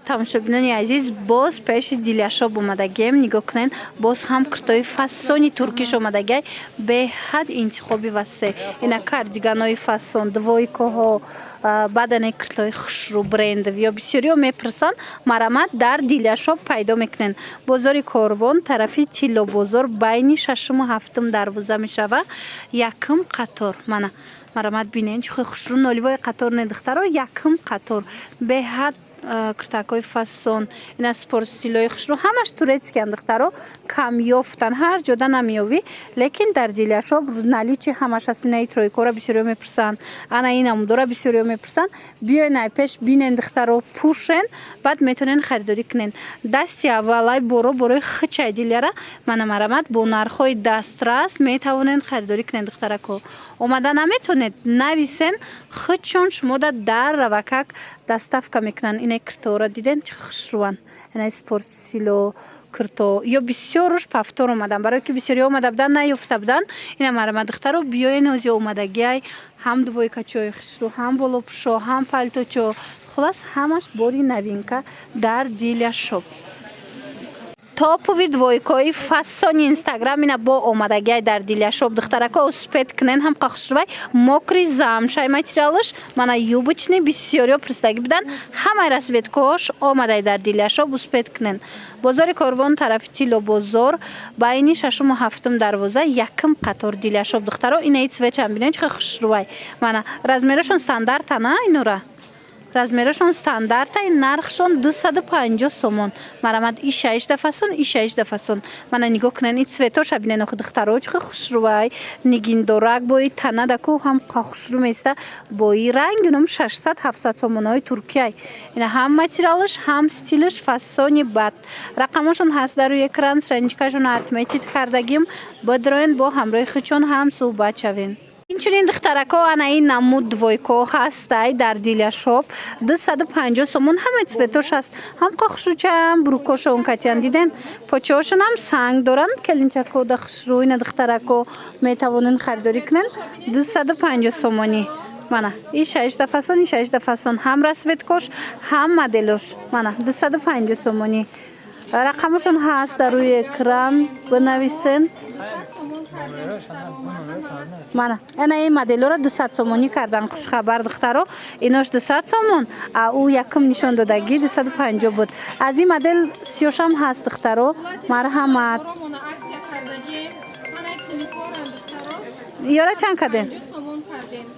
Тамошобинони азиз, боз пеши диляшоб омадагем. Нигоҳ кунед, боз ҳам куртои фасони туркиш омадагай. Беҳад интихоби васеъ. Ина кардиганои фасон, двойкоҳо, бадане куртои хушрӯ брендови. Ё бисёриҳо мепурсанд, марамад дар диляшоб пайдо мекунед. Бозори Корвон, тарафи Тилло бозор, байни 6-му 7-ум дарвоза мешавад. Якум қатор. Мана марамад бинед, чӣ хушрӯ ноливои қатор не духтаро, якум қатор. Беҳад куртакои фасон, ина спортстилои хушрӯ, ҳамаш турецкиян духтаро, камёфтан, ҳар ҷода намеёвӣ, лекин дар диляшоб наличи ҳамаш аст. Ина тройкора бисёриҳо мепурсанд, ана ин амудора бисёриҳо мепурсанд. Биёен ай пеш бинен духтаро, пушен, баъд метавонен харидорӣ кунен. Дасти аввалай борои хичай диляра мана марамад бо нархҳои дастрас метавонен харидорӣ кунен духтарако. Омада наметавонед нависен, хичон шумода дар равакак доставка мекунанд. Ина курторо диден чӣ хушрӯан. Ина спортстило курто ё бисёр руш пафтор омадан, барое ки бисёриҳо омада буданд, наёфта буданд. Ина марамад духтаро биёен ҳози омадагиай ҳам двойкачои хушрӯ, ҳам болопӯшо, ҳам палточо, хулас ҳамаш бори новинка дар диляшоб. Топови двойкои фасони инстаграм ина бо омадагиай дар диляшоб духтарако успед кунен ҳамқа хушрӯвай мокри замшай материалаш мана юбочни бисёриҳо пурсидаги буданд. Ҳамаи расветкош омадай дар диляшоб успед кунен. Бозори Корвон, тарафи Тилло бозор, байни 6-му 7-ум дарвоза, якум қатор диляшоб духтаро. Инаи цветшан бинед чӣ хушрӯвай. Мана размерашон стандартана инура. Размерашон стандарта, нархшон 250 сомон. Марамад и 6 фасон, и 6 фасон. Мана нигоҳ кунед, ин цветоша бинен охи духтаро чӣ хушрӯвай. Нигиндорак бои танадаку ҳам хушрӯ места бои ранги ном 600-700 сомонои Туркияй. Ина ҳам материалаш, ҳам стилаш фасони бад. Рақамашон ҳаст дар рӯи экран, страничкашон отметид кардагим. Бодроен бо ҳамроҳи хичон ҳам суҳбат шавен. Инчунин духтарако ана ин намуд двойко ҳастай дар диляшоб 250 сомон. Ҳамаи цветош ҳаст. Ҳамқа хушрӯчаам брукоша онкатиян диден. Почаҳошон ҳам санг доранд. Келинчакода хушрӯ ина духтарако метавонен харидорӣ кунен. 250 сомонӣ. Мана и 6 фасон, и 6 фасон. Ҳам расветкош, ҳам моделош. Мана 250 сомонӣ. Рақамашон ҳаст дар рӯи экран, бинависен. Мана ана ин моделора 200 сомонӣ кардан. Хушхабар духтаро, инош 200 сомон, а ӯ якум нишон додагӣ 250 буд. Аз ин модел сиёшам ҳаст духтаро. Марҳамат. Ёра чанд кардем?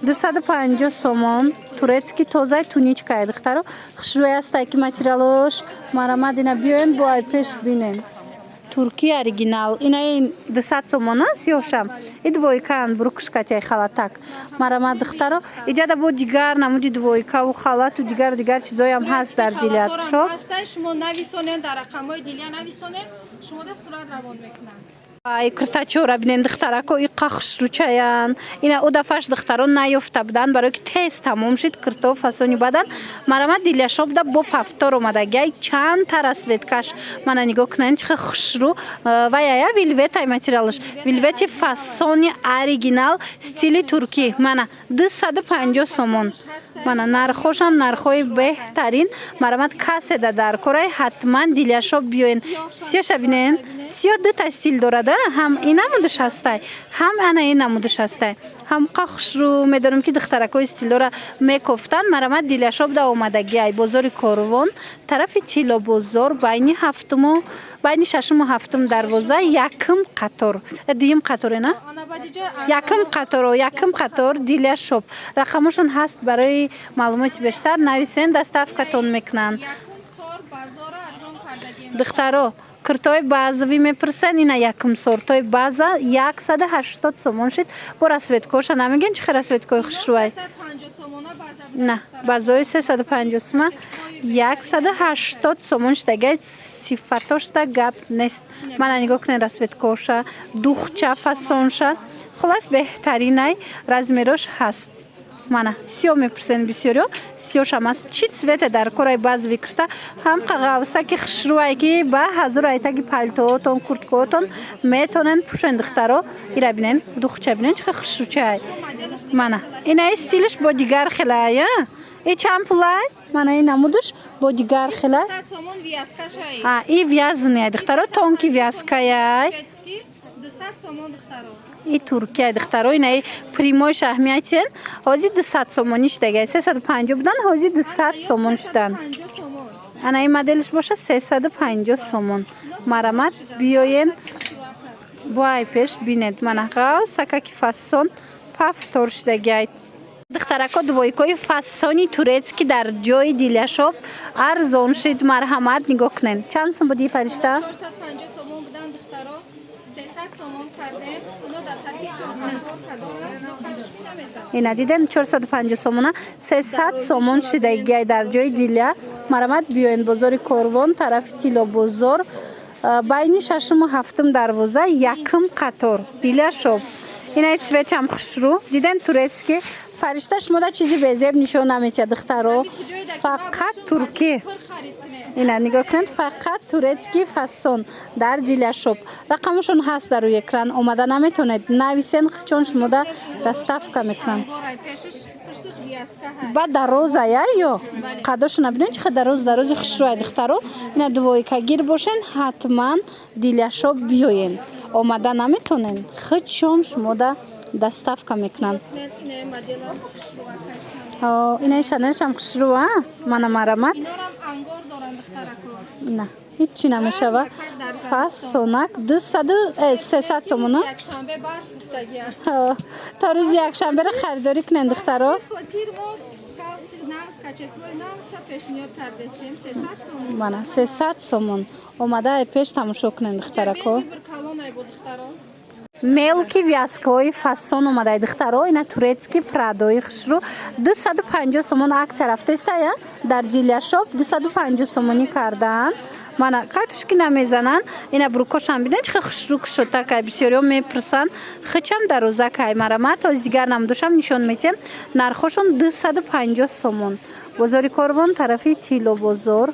250 сомон. Турецки тозаи туничкаи духтаро. Хушрӯи астаи ки материалош марамад ина биёен бо ай пеш бинен. Туркия оригинал. Ина ин 200 сомон аст ёшам. И двойкан брукшкатяй халатак. Марамад духтаро. Иҷада бо дигар намуди двойкаву халату дигар чизоям ҳаст дар диляшо. Шумо нависонед дар рақамҳои дилия нависонед, шумо да сурат равон мекунанд. Ай куртачора бинен духтарако иқа хушрӯчаян. Ина ӯ дафаш духтаро наёфта буданд, барое ки тез тамом шид курто фасони бадан. Марамад диляшоб да бо пафтор омадагиай чандта расветкаш. Мана нигоҳ кунед чӣ хушрӯ. Ваяя вилветай материалаш. Вилвети фасони оригинал стили туркӣ. Мана 250 сомон. Мана нархошам нархҳои беҳтарин. Марамад каседа дар корай ҳатман диляшоб биёен. Сиёша бинен. Сиё дута стил дорада. Ҳам ин намудаш ҳастай, ҳам ана ин намудаш ҳастай. Ҳамқа хушрӯ медонам ки духтаракои стилора мекофтанд. Марамад диляшоб да омадагиай. Бозори Корвон, тарафи Тилло бозор, байни 6-му 7-ум дарвоза, якум қатор. Дуюм қаторе на? Якум қатор диляшоб. Рақамашон ҳаст барои маълумоти бештар нависен, доставкатон мекунанд. Духтаро куртои базави мепурсанд. Ина якум сортои база 180 сомон шид. Бо расветкоша намегӯен чӣ хел расветкои хушрӯай. На, базои 350 сомон 180 сомон шидагай. Сифатошда гап нест. Мана нигоҳ кунед расветкоша, духча фасонша. Хулас беҳтаринай размерош ҳаст. Мана 30 мепрсен бисёриё 30 шам аст. Чӣ цвете дар кораи баъз викрта ҳам қағавсаки хушрӯае ки ба ҳазору айтаги палтоотон курткаотон метонен пӯшен духтаро. Ира бинен духча бинен чӣ қадar хушрӯчаай. Мана инаи стилиш бо дигар хелая. И чанд пулай? Мана и намудуш бо дигар хелай. 200 сомон вязкашай. И вязаная духтаро тонки вязкаяй. 200 сомон духтаро. И Туркия духтаро инаи прямой шаҳмиятен. Ҳозир 200 сомониш дагай 350 будан ҳозир 200 сомон шудан. 50 сомон. Ана и моделиш боша 350 сомон. Марамат биёен бой пеш бинед. Мана гав сакаки фасон пафтор шудагай. Духтарако двойкои фасони турецки дар ҷои Диляшов арзон шид. Марҳамат нигоҳ кунен. Чанд сум буди фаришта? 450 сомон будан духтаро. 300 сомон кардем. Ино дар таркиб ҳамбар кардем. Ина диден 450 сомона 300 сомон шидагай дар ҷои Диля. Марамат биёен бозори Корвон тарафи Тило бозор байни 6-му 7-м дарвоза якм қатор Диляшов. Инаи цветам хушрӯ диден турецки фаришта шумода чизи безеб нишон наметия духтаро. Фақат турки. Ина нигоҳ кунед фақат турецки фасон дар Диляшов. Рақамашон ҳаст дар рӯи экран омада наметонед нависен хичон шумода доставка мекунанд. Ба дарозая ё қадошона бинед чӣ қадар дарози хушрӯай духтаро. Ина двойкагир бошен ҳатман Диляшов биёен. Омада наметонен хичон шумода доставка мекунанд. Инаи шанелшам хушрӯа. Мана марамат. На ҳичи намешава. Фасонак 300 сомона. Та рӯзи якшанбера харидорӣ кунен духтаро. Мана 300 сомон. Омада пеш тамошо кунен духтарако. Мелки вязкаҳои фасон омадаи духтаро. Ина турецки прадои хушрӯ 250 сомон аксия рафтаистая дар Диляшов 250 сомонӣ кардаанд. Мана катушки намезананд. Ина брукошам бинед чӣ қадar хушрӯ кушотакай бисёриё мепурсанд хичам дарозакай. Марамат ҳоз дигар намудошам нишон метем. Нархошон 250 сомон. Бозори Корвон тарафи Тило бозор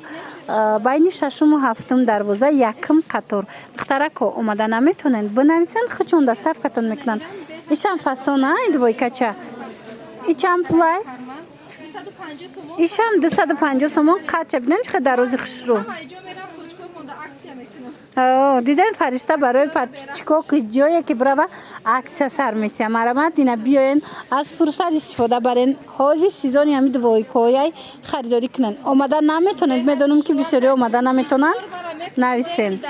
байни 6-му 7-м дарвоза якм қатор. Духтарако омада наметонанд бинависанд хичон доставкатон мекунанд. Ишам фасона и двойкача. Ичам пулай? 250 сомон. Ишам 250 сомон қача бинен чӣ қадар дарози хушрӯ. Диден фаришта барои подписчико ҷое ки брава аксия сар метия. Марамат ина биёен аз фурсат истифода барен ҳозир сезони ҳами двойкояй харидорӣ кунен. Омада наметонед медонам ки бисёриё омада наметонанд нависен.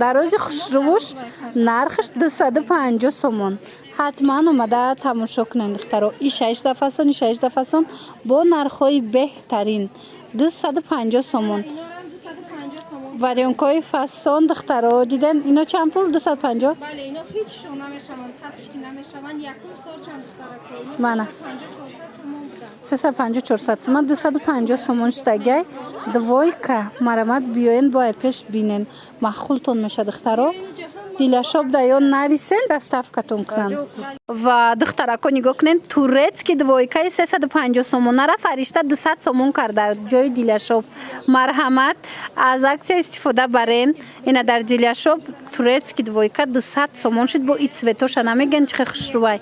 Дарози хушрӯш нархаш 250 сомон. ҳатман омада тамошо кунен духтаро. И 6 фасон бо нархҳои беҳтарин 250 сомон. Варионкои фасон духтаро диден ино чанд пул 250? Бале ино ҳичшон намешаванд катушки намешаванд якм сол чанд духтаро. Мана 350-400 сомон 250 сомон штагай двойка. Марамат биёен бо пеш бинен махултон меша духтаро. Диляшов даён нависен доставкатон кунанд. Ва духтарако нигоҳ кунен турецки двойкаи 350 сомонара фаришта 200 сомон кард дар ҷои Диляшов. Марҳамат аз аксия истифода барен. Ина дар Диляшов турецки двойка 200 сомон шид бо и цветоша намеген чӣ қадar хушрӯай.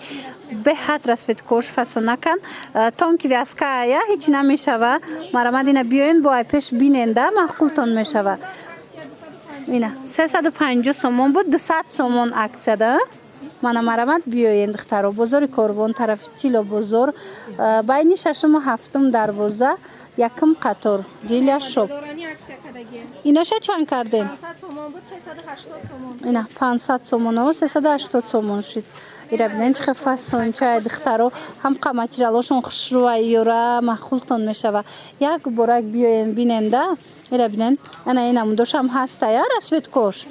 Беҳад расветкош фасонакан тонки вязкая ҳичи намешава. Марҳамат ина биёен бо пеш биненда мақултон мешава. Ина 350 сомон буд 200 сомон аксияда. Мана марамат биёен духтаро. Бозори Корвон тарафи Тило бозор байни 6-му 7-м дарвоза якм қатор Диляшов. Иноша чанд кардем? 500 сомон буд 380 сомон. Ина 500 сомон 380 сомон шид. Ира бинен чӣ қадar фасончаи духтаро ҳамқа материалошон хушрӯай ёра махултон мешава. Як борак биёен биненда. Ира бинен ана ин намудошам ҳастая расветкош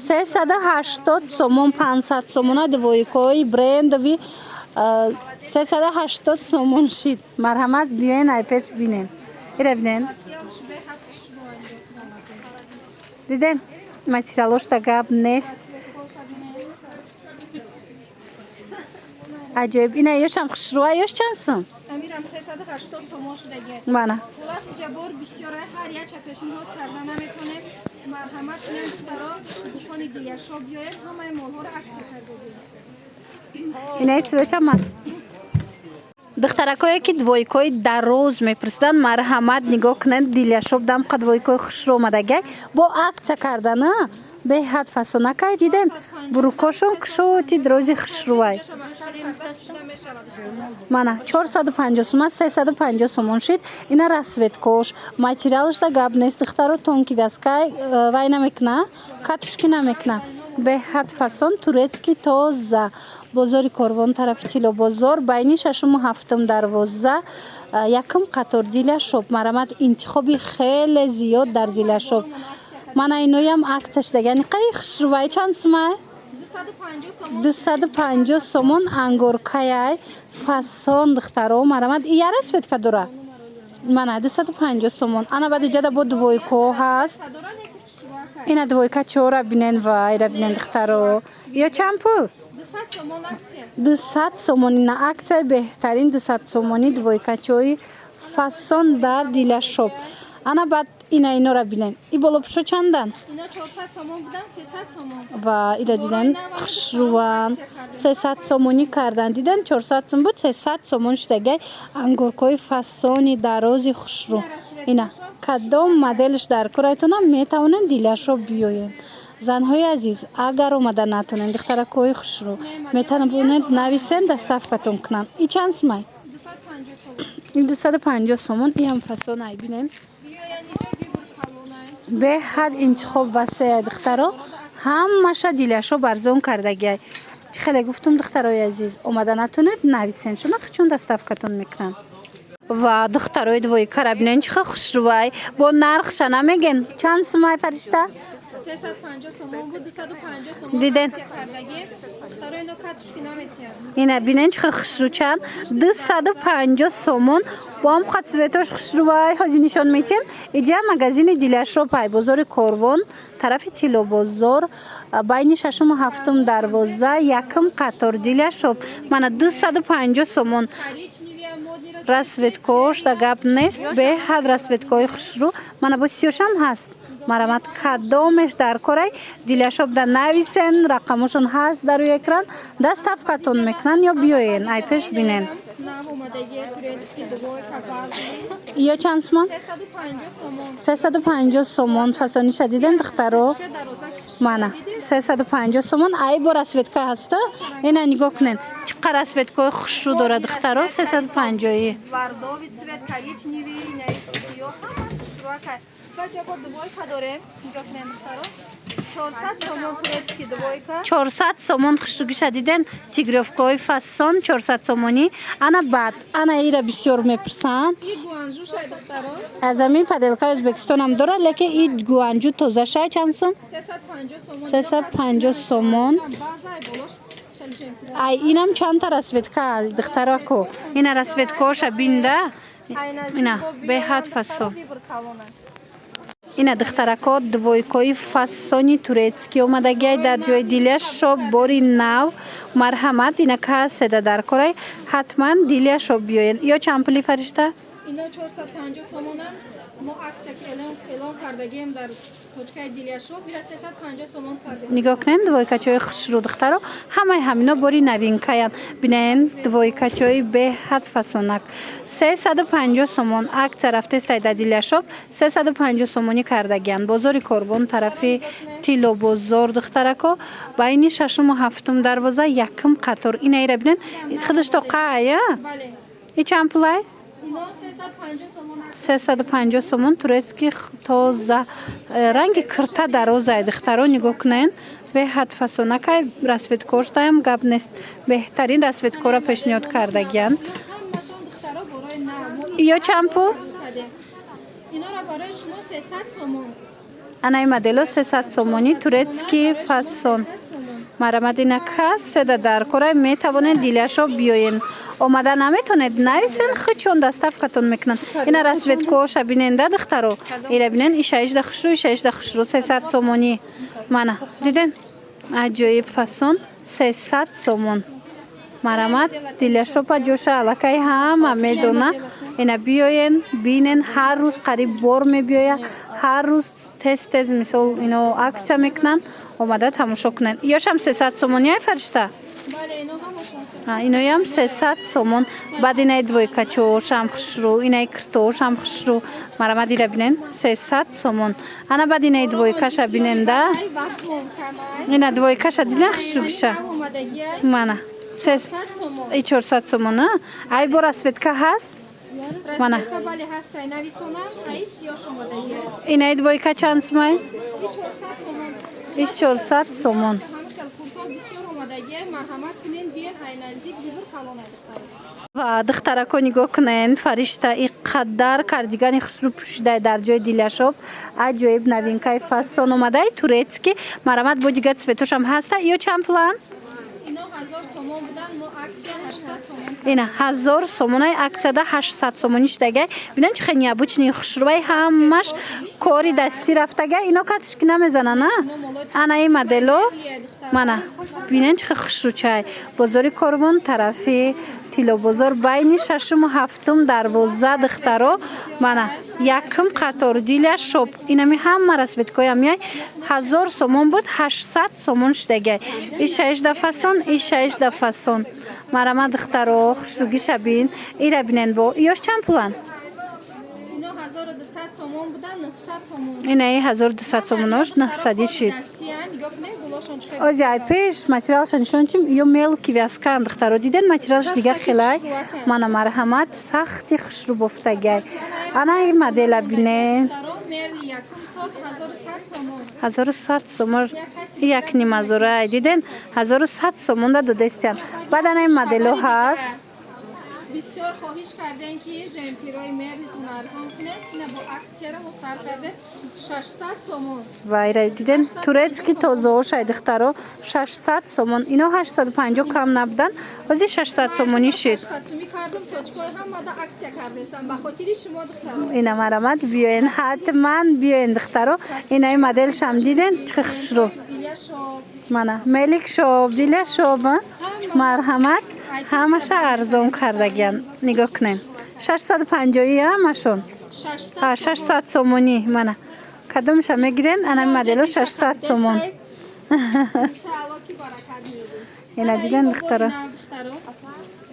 380 сомон 500 сомона двойкои брендови 380 сомон шид. Марҳамат биёен айпеш бинен. Ира бинен диден материалошта гап нест. عجیب اینا یش هم خشروه یش چند سوم امیرم 380 سوم شده. بله خلاص اینجا بار بسیار هر یک چه پیشنهاد کردن نمیتونه مرحمت کنید دخترا دکان دیاشو بیاید همه مالها رو اکسه کرده دید. اینا ایت سوچه مست دخترکایی که دویکای دروز میپرسیدن مرحمت نگاه کنند دیلیاشوب دم قد دویکای خشرو اومدگی با عکس کردن به حد فسونه که دیدن بروکاشون کشو تی دروزی خشروای مانا 450 سوم 350 سومون شد اینا رسوت کوش ماتریالش دا گاب نیست دخترو تونکی واسکای وای نمیکنه کاتشکی نمیکنه به حد فسون تورецکی تازه بازار کاروان طرف تیلو بازار بین ششم و هفتم دروازه یکم قطار دیلیاشوب مرحمت انتخابی خیلی زیاد در دیلیاشوب من اینوی هم عکسش دیگه یعنی قیی خشروای چند سومه 250 سومون انگورکای فسون دخترو مرحمت یه رسوت که دوره من 250 سومون انا بعد جدا با دویکو هست اینا دویکا چورا بینن و ایرا بینن دخترو یا چند پول 200 سومون اینا عکس بهترین 200 سومونی دویکا چوی فسون در دیلیاشوب انا بعد اینا را بینن ای بالا پشو چندن اینا 400 سومون بودن 300 سومون و اینا دیدن خشروان 300 سومونی کردن دیدن 400 سومون بود 300 سومون شدگی انگورکای فسونی درازی خشرو اینا کدام مدلش در کرایتونم میتونن دیلیاشو بیاین زنهای عزیز اگر اومدن نتونن دخترکای خشرو میتونن نویسن دستافکتون کنن ای چند سومه 250 سومون این 250 سومون ای هم فسون ای بینن به حد انتخاب واسه دخترا همش دیلیاشو برزون کردگی خیلی گفتم دخترای عزیز اومدن نتونید نویسین شما چون دستافکتون میکنن و دخترای دوی کربینن چه خشروای با نرخش نمیگن چند سومای فرشته 350 سومون بود 250 سومون دیدن دخترای اینو کاتشکی نمیتین اینا بینن چه خشرو چند 250 سومون با هم خطوتاش خشروای هزینهشون میتیم اینجا مغازین دیلیاشو پای بازار کاروان طرف تیلو بازار بین ششم و هفتم دروازه یکم قطار دیلیاشو من 250 سومون رسوت کوش دا گپ نیست به حد رسوت کوی خشرو من با سیوشم هست مرحمت کدامش در کره دیلیاشوب در نویسن رقمشون هست در روی اکران دستافکتون میکنن یا بیاین ای پیش بینن یا چند سومون 350 سومون فسونی شدیدن دخترو من 350 سومون ای با رسوت که هسته اینا نگاه کنن چقدر رسوت که خشرو داره دخترو 350 ورداوی цвет коричневый сиёх همش خشروکه ساجا با دویکا داره نگاه کنن دخترو 400 سومون турецкий دویکا 400 سومون خشروگی شدیدن تیگروفکای فسون 400 سومونی انا بعد انا ایرا بسیار میپرسن این گوانجو شاید دخترو از همین پدلکای ازبکستان هم داره لیکن این گوانجو توزه شای چند سوم 350 سومون 350 سومون بازای بولش خیلی جمعه ای اینم چند تا رسوتکا دخترا کو اینا رسوتکاش بینده اینا به حد فسون اینا دخترکا دویکای فسونی турецکی اومدگی در جای دیلیاشو باری نو مرحمت اینا که سده در کره حتما دیلیاشو بیاین یا چند پولی فرشته اینا 450 سومونن ما عکس اعلام کردگیم در توچکای دیلیاشو میره 350 سومون کرده نگاه کنین دویکاچای خشرو دخترو همه همینا باری نوین کیان بینین دویکاچای به حد فسونک 350 سومون عکس رفته است در دیلیاشو 350 سومونی کردگیان بازار کاروان طرف تیلو بازار دخترکو بین ششم و هفتم دروازه یکم قطار اینا ایرا بینین خودش تو قایه بله ای چند پولای اینا 350 سومون 350 سومون турецکی تازه رنگ کرتا درازه دخترو نگاه کنین به حد فسونک رسوت کارش دایم گپ نیست بهترین رسوت کارا پیشنهاد کردگیان یا چند پول اینا را برای شما 300 سومون انا این مدل 300 سومونی турецکی فسون مرحمت اینا که سده در کره میتوانید دیلیاشو بیاین اومده نمیتونید نویسین خود چون دستافکتون میکنن اینا رسوت کوش بیننده دخترو ایره بینن ایشایش دخشرو 300 سومونی منه دیدن عجایب فسون 300 سومون марамад диляшопа ҷоша аллакай ҳама медона. Ина биёен бинен, ҳар рӯз қариб бор мебиёя, ҳар рӯз тез мисол ино аксия мекунанд, омада тамошо кунанд. Ёшам 300 сомон яй фаришта? бале ино ҳамашон Иноям 300 сомон. Баъд инай двойкачошам хушру, инай киртошам хушру. Марамад ира бинен 300 сомон. Ана баъд инай двойкаша бинен да. ай вахмон камай Ина двойкаша диден хушру биша. омадагиай Мана 100 сомон 400 сомон. Ай бо расветка ҳаст? Мана. расветка бале ҳастай нависонам ай сиёш омадагиай Инай двойка чанд сомай? 400 сомон 400 сомон. ҳамихел курто бисёр омадагиай марҳамат кунен биен ай наздик бибур калонай духтар ва духтарако нигоҳ кунед, фаришта иққадар кардигани хушрӯ пӯшидай дар ҷои диляшоб. Аҷоиб новинкаи фасон омадай турецкий. Марамад бо дига цветошам ҳаста. Ё чанд план? ино 1000 сомон будан мо аксия 800 сомон Ина 1000 сомонай аксияда 800 сомонӣ шудагай. Бинан чихел необычный хушрӯбай ҳамаш кори дастӣ рафтагай. Ино катушки намезанад на? Ана ин модело мана бинан чихел хушрӯчай. Бозори Корвон тарафи Тилобозор байни 6-му 7-ум 12 духтаро мана якм қатор диля шоп. Инами ҳама расветкоям яй 1000 сомон буд 800 сомон шудагай. Иша ишда фасон, иша ишда фасон. Марама духтаро хушрӯгиша бин. Ира бинен бо. Ёш чанд пулан? ино 1200 сомон будан 900 сомон Инаи 1200 сомонош 900 шид. дастиян нигоҳ кунед гулошон чихел Озяй пеш материалшон нишон чим ё мелки вязкан духтаро диден материалш дига хелай. Мана марҳамат сахти хушрӯ бофтагай. Ана ин модела бинен. даро мерли якум сол 1100 сомон 1100 сомон як нимазорай диден 1100 сомон да додестян. Баъд ана ин модело ҳаст. бисёр хоҳиш кардем ки жемпирои мерлитон арзон кунед ина бо аксияро мо сар кардем 600 сомон Вайра диден турецки тозаошай духтаро 600 сомон. Ино 850 кам набудан. Ози 600 сомонӣ шид. 600 сомӣ кардам точкои ҳамада аксия кардестам ба хотири шумо духтаро Ина марамад биёен ҳатман биёен духтаро. Инаи моделшам диден чихел хушрӯ. диляшоб Мана мелик шоб диля шоб марҳамат ҳамаша арзон кардагиан. Нигоҳ кунем 650 ҳамашон 600 600 сомонӣ. Мана кадомша мегирен ана модело 600 сомон. иншаалло ки баракат меёбед Ина диден духтаро. духтаро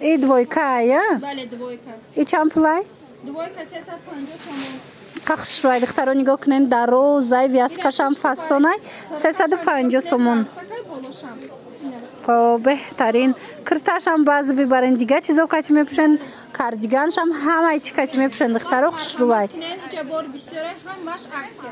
И двойка я? бале двойка И чанд пулай? двойка 350 сомон Қахшрой духтаро нигоҳ кунен дарозай вязкашам фасонай 350 сомон. сакай болошам ина По беҳтарин кирташам баъзе вибарен дига чизо кати мепӯшен кардиганшам ҳамаи чи кати мепӯшен духтаро хушрӯвай. Ҷабор бисёре ҳамаш аксия